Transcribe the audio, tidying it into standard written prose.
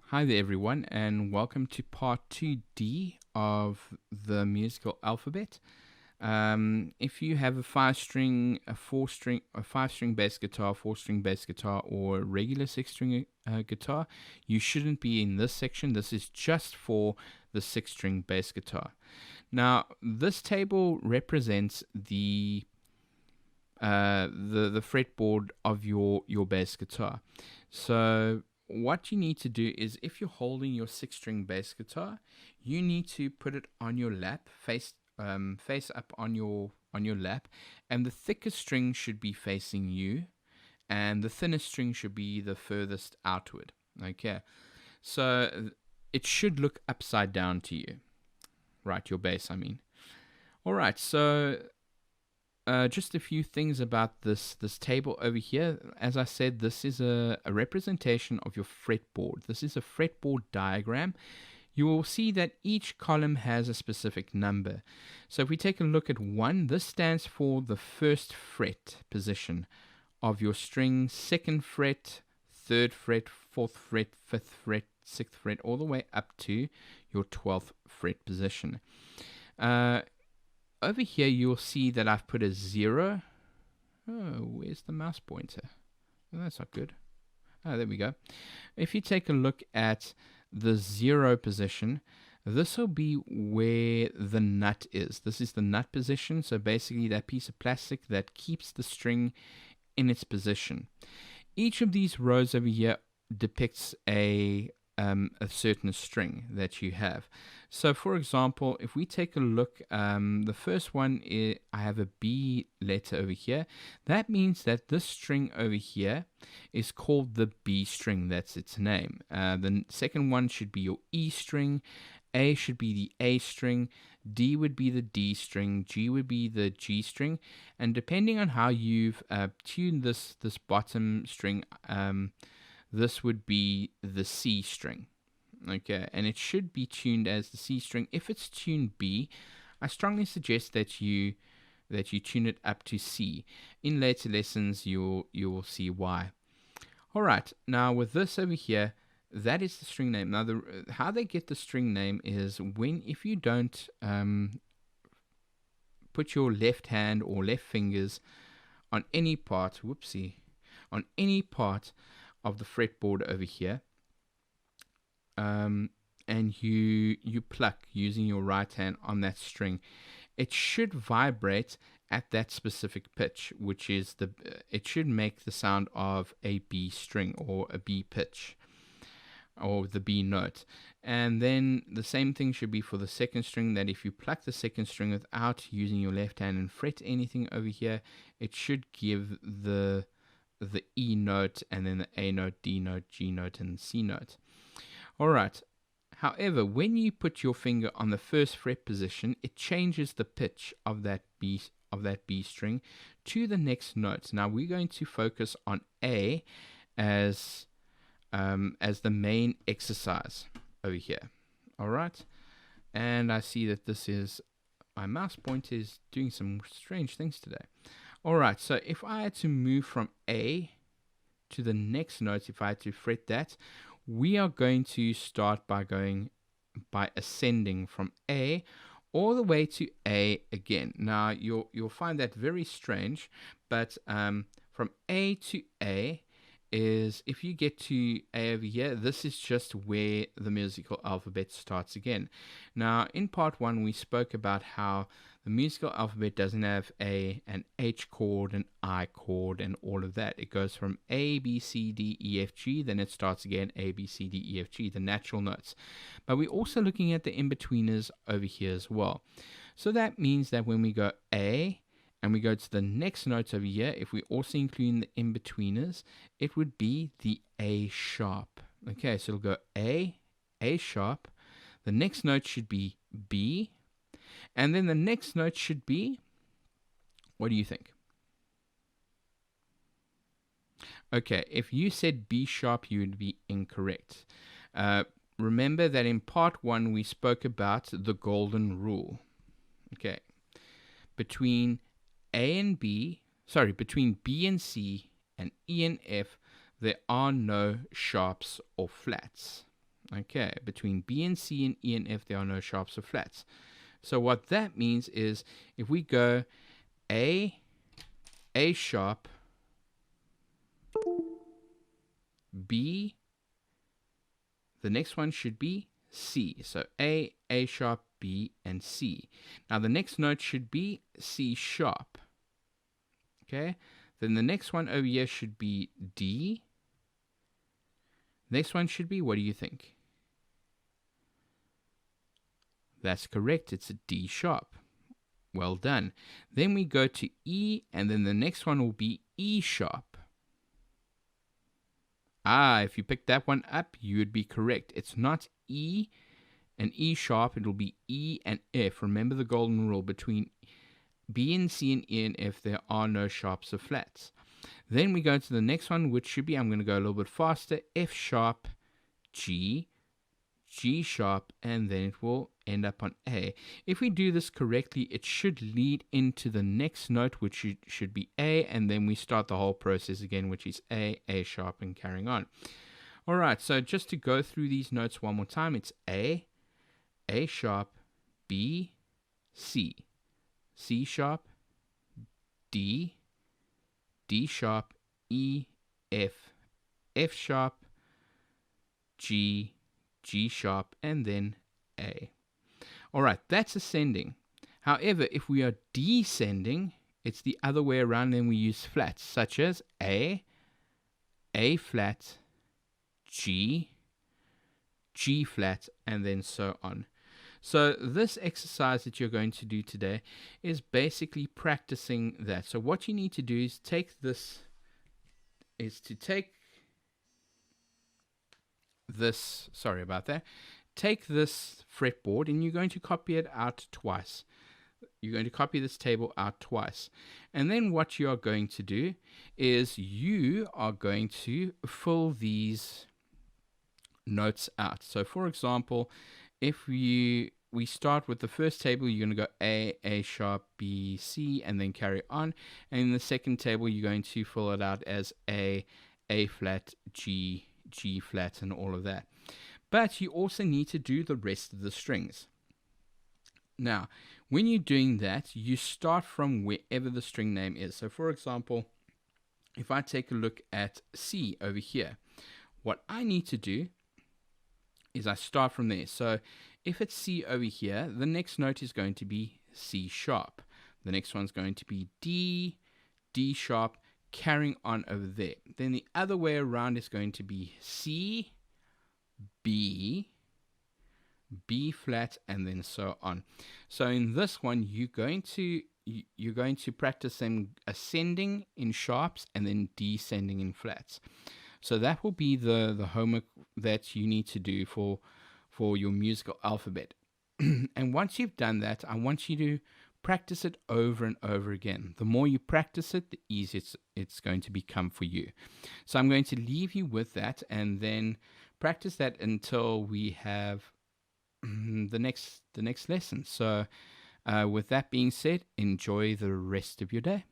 Hi there, everyone, and welcome to part 2D of the musical alphabet. If you have a 5-string, a 4-string, a 5-string bass guitar, 4-string bass guitar, or a regular 6-string guitar, you shouldn't be in this section. This is just for the 6-string bass guitar. Now, this table represents the fretboard of your bass guitar. So what you need to do is, if you're holding your 6-string bass guitar, you need to put it on your lap, face up on your lap, and the thickest string should be facing you, and the thinnest string should be the furthest outward. Okay, so it should look upside down to you, right? Your bass, I mean. All right, so just a few things about this table over here. As I said, this is a representation of your fretboard. This is a fretboard diagram. You will see that each column has a specific number. So if we take a look at 1, this stands for the first fret position of your string, 2nd fret, 3rd fret, 4th fret, 5th fret, 6th fret, all the way up to your 12th fret position. Over here, you'll see that I've put a 0. Oh, where's the mouse pointer? Oh, that's not good. Oh, there we go. If you take a look at the 0 position, this will be where the nut is. This is the nut position. So basically that piece of plastic that keeps the string in its position. Each of these rows over here depicts a certain string that you have. So for example, if we take a look, the first one is, I have a B letter over here. That means that this string over here is called the B string. That's its name. The second one should be your E string. A should be the A string. D would be the D string. G would be the G string. And depending on how you've tuned this bottom string, this would be the C string. Okay, and it should be tuned as the C string. If it's tuned B, I strongly suggest that you tune it up to C. In later lessons, you will see why. All right, now with this over here, that is the string name. Now, how they get the string name is if you don't put your left hand or left fingers on any part, on any part of the fretboard over here, and you pluck using your right hand on that string, it should vibrate at that specific pitch, which is it should make the sound of a B string or a B pitch or the B note. And then the same thing should be for the second string, that if you pluck the second string without using your left hand and fret anything over here, it should give the E note, and then the A note, D note, G note, and C note. All right. However, when you put your finger on the first fret position, it changes the pitch of that B string to the next note. Now we're going to focus on A as the main exercise over here. All right. And I see that my mouse pointer is doing some strange things today. All right, so if I had to move from A to the next note, if I had to fret that, we are going to start by ascending from A all the way to A again. Now, you'll find that very strange, but from A to A is, if you get to A over here, this is just where the musical alphabet starts again. Now, in part 1, we spoke about how the musical alphabet doesn't have an H chord, an I chord, and all of that. It goes from A, B, C, D, E, F, G, then it starts again, A, B, C, D, E, F, G, the natural notes. But we're also looking at the in-betweeners over here as well. So that means that when we go A, and we go to the next notes over here, if we also include the in-betweeners, it would be the A sharp. Okay, so it'll go A sharp. The next note should be B. And then the next note should be, what do you think? Okay, if you said B sharp, you would be incorrect. Remember that in part 1, we spoke about the golden rule. Okay, between B and C and E and F, there are no sharps or flats. Okay, between B and C and E and F, there are no sharps or flats. So what that means is if we go A sharp, B, the next one should be C. So A sharp, B, and C. Now the next note should be C sharp. Okay, then the next one over here should be D. Next one should be, what do you think? That's correct, it's a D sharp. Well done. Then we go to E, and then the next one will be E sharp. If you picked that one up, you would be correct. It's not E and E sharp, it'll be E and F. Remember the golden rule, between B and C and E and F, there are no sharps or flats. Then we go to the next one, which should be, I'm going to go a little bit faster, F sharp, G, G sharp, and then it will end up on A. If we do this correctly, it should lead into the next note, which should be A, and then we start the whole process again, which is A sharp, and carrying on. All right, so just to go through these notes one more time, it's A sharp, B, C, C sharp, D, D sharp, E, F sharp, G, G sharp, and then A. All right, that's ascending. However, if we are descending, it's the other way around, then we use flats, such as A flat, G, G flat, and then so on. So this exercise that you're going to do today is basically practicing that. So what you need to do is take this fretboard, and you're going to copy it out twice. You're going to copy this table out twice. And then what you are going to do is you are going to fill these notes out. So for example, if we start with the first table, you're going to go A sharp, B, C, and then carry on. And in the second table, you're going to fill it out as A flat, G, G flat, and all of that. But you also need to do the rest of the strings. Now, when you're doing that, you start from wherever the string name is. So for example, if I take a look at C over here, what I need to do is I start from there. So if it's C over here, the next note is going to be C sharp. The next one's going to be D, D sharp, carrying on over there. Then the other way around is going to be C, B, B flat, and then so on. So in this one, you're going to practice them ascending in sharps and then descending in flats. So that will be the homework that you need to do for your musical alphabet. And once you've done that, I want you to practice it over and over again. The more you practice it, the easier it's going to become for you. So I'm going to leave you with that, and then practice that until we have the next lesson. So with that being said, enjoy the rest of your day.